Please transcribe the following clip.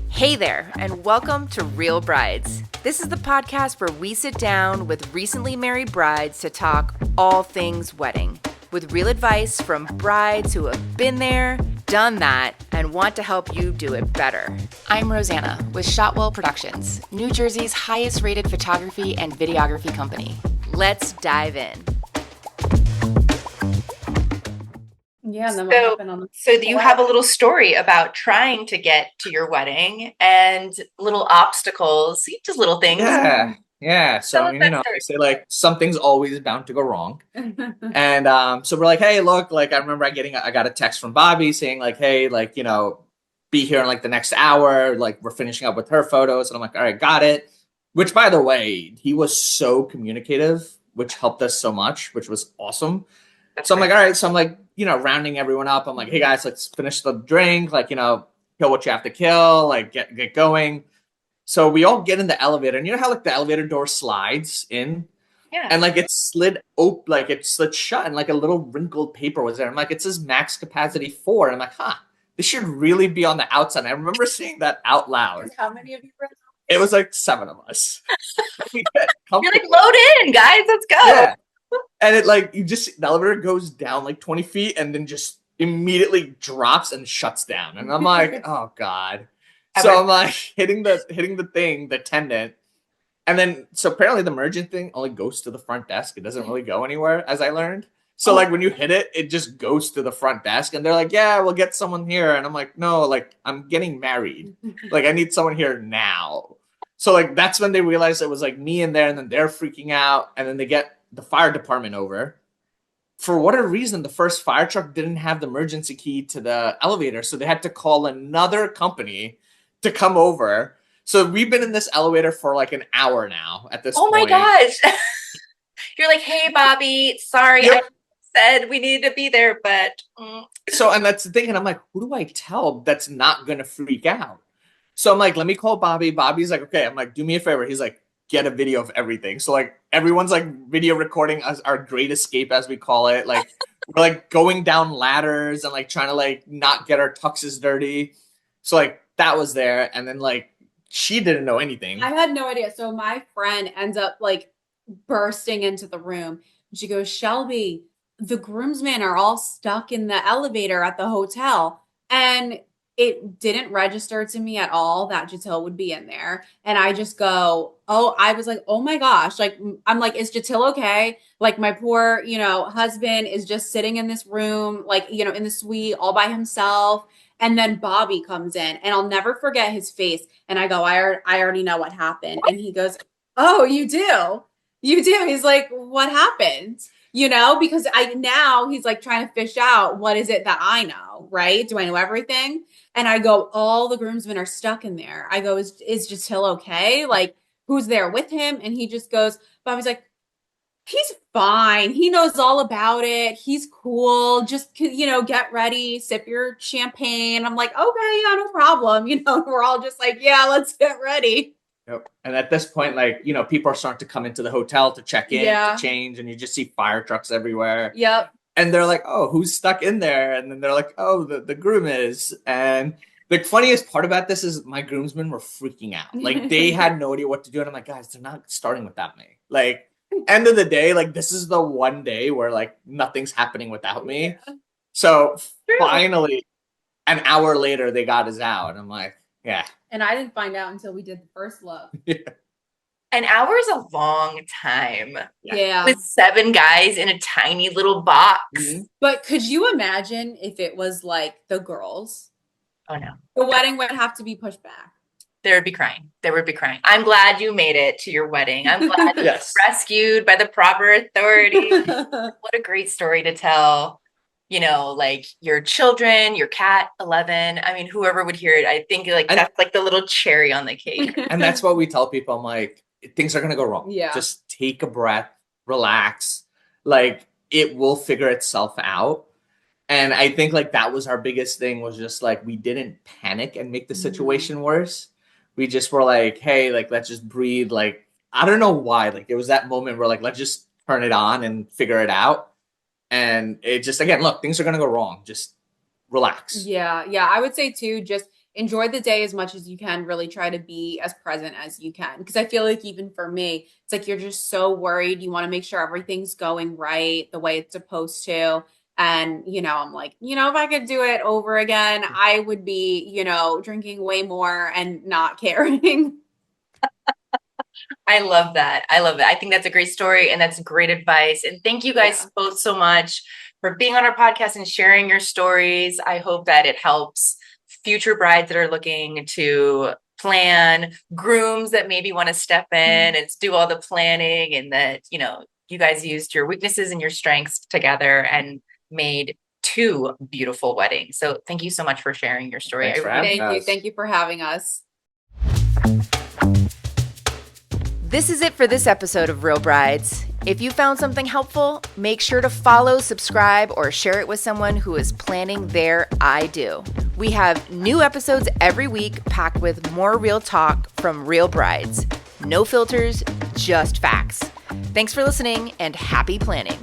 Hey there, and welcome to Real Brides. This is the podcast where we sit down with recently married brides to talk all things wedding, with real advice from brides who have been there, done that, and want to help you do it better. I'm Rosana with Shotwell Productions, New Jersey's highest rated photography and videography company. Let's dive in. Yeah, and then what happened on the So you have a little story about trying to get to your wedding and little obstacles, just little things. Yeah. Tell So, us that they say like something's always bound to go wrong. And so we're like, hey, look, like I remember I got a text from Bobby saying like, hey, like, be here in like the next hour. Like we're finishing up with her photos. And I'm like, all right, got it. Which, by the way, he was so communicative, which helped us so much, which was awesome. So I'm like, all right. So I'm like, rounding everyone up. I'm like, hey guys, let's finish the drink. Like, kill what you have to kill. Like get going. So we all get in the elevator, and you know how like the elevator door slides in, Yeah. and like it slid open, like it slid shut, and like a little wrinkled paper was there. I'm like, it says max capacity 4. And I'm like, this should really be on the outside. And I remember saying that out loud. How many of you were? It was like 7 of us. You're like, load in, guys, let's go. Yeah. And it like the elevator goes down like 20 feet and then just immediately drops and shuts down. And I'm like, oh God. So I'm like hitting the attendant. And then so apparently the merchant thing only goes to the front desk. It doesn't really go anywhere, as I learned. So like when you hit it, it just goes to the front desk and they're like, yeah, we'll get someone here. And I'm like, no, like I'm getting married. Like I need someone here now. So like that's when they realized it was like me in there, and then they're freaking out, and then they get the fire department over. For whatever reason, the first fire truck didn't have the emergency key to the elevator, so they had to call another company to come over. So we've been in this elevator for like an hour now at this point. Oh my gosh. You're like, hey, Bobby, sorry, yep. I said we needed to be there, but... So, and that's the thing, and I'm like, who do I tell that's not going to freak out? So I'm like, let me call Bobby. Bobby's like, okay. I'm like, do me a favor. He's like, get a video of everything. So like everyone's like video recording us, our great escape, as we call it. Like we're like going down ladders and like trying to like not get our tuxes dirty. So like that was there. And then like she didn't know anything. I had no idea. So my friend ends up like bursting into the room. She goes, Shelby, the groomsmen are all stuck in the elevator at the hotel. And it didn't register to me at all that Jatil would be in there. And I just go, I was like, oh my gosh. Like, I'm like, is Jatil okay? Like my poor, husband is just sitting in this room, like, in the suite all by himself. And then Bobby comes in, and I'll never forget his face. And I go, I already know what happened. And he goes, oh, you do? You do? He's like, what happened? Because he's like trying to fish out, what is it that I know, right? Do I know everything? And I go, all the groomsmen are stuck in there. I go, is Jatil okay? Like, who's there with him? And he just goes, Bobby's like, he's fine. He knows all about it. He's cool. Just, get ready, sip your champagne. I'm like, okay, yeah, no problem. We're all just like, yeah, let's get ready. Yep. And at this point, like, people are starting to come into the hotel to check in, to change, and you just see fire trucks everywhere. Yep. And they're like, oh, who's stuck in there? And then they're like, oh, the groom is. And the funniest part about this is my groomsmen were freaking out. Like, they had no idea what to do. And I'm like, guys, they're not starting without me. Like, end of the day, like, this is the one day where, like, nothing's happening without me. Yeah. So finally, an hour later, they got us out. And I'm like, yeah. And I didn't find out until we did the first look. Yeah. An hour is a long time. Yeah. With 7 guys in a tiny little box. Mm-hmm. But could you imagine if it was like the girls? Oh, no. The wedding would have to be pushed back. There would be crying. I'm glad you made it to your wedding. I'm glad you were rescued by the proper authority. What a great story to tell. Like your children, your cat, 11. I mean, whoever would hear it, I think like that's like the little cherry on the cake. And that's what we tell people. I'm like, things are going to go wrong. Yeah. Just take a breath, relax. Like it will figure itself out. And I think like that was our biggest thing, was just like, we didn't panic and make the situation worse. We just were like, hey, like, let's just breathe. Like, I don't know why. Like, it was that moment where like, let's just turn it on and figure it out. And it just, again, look, things are going to go wrong. Just relax. Yeah. I would say too, just enjoy the day as much as you can. Really try to be as present as you can. Because I feel like even for me, it's like you're just so worried. You want to make sure everything's going right the way it's supposed to. And, I'm like, if I could do it over again, I would be, drinking way more and not caring. I love that. I think that's a great story and that's great advice. And thank you guys both so much for being on our podcast and sharing your stories. I hope that it helps future brides that are looking to plan, grooms that maybe want to step in and do all the planning, and that, you guys used your weaknesses and your strengths together and made 2 beautiful weddings. So thank you so much for sharing your story. Thank you for having us. This is it for this episode of Real Brides. If you found something helpful, make sure to follow, subscribe, or share it with someone who is planning their I do. We have new episodes every week packed with more real talk from real brides. No filters, just facts. Thanks for listening and happy planning.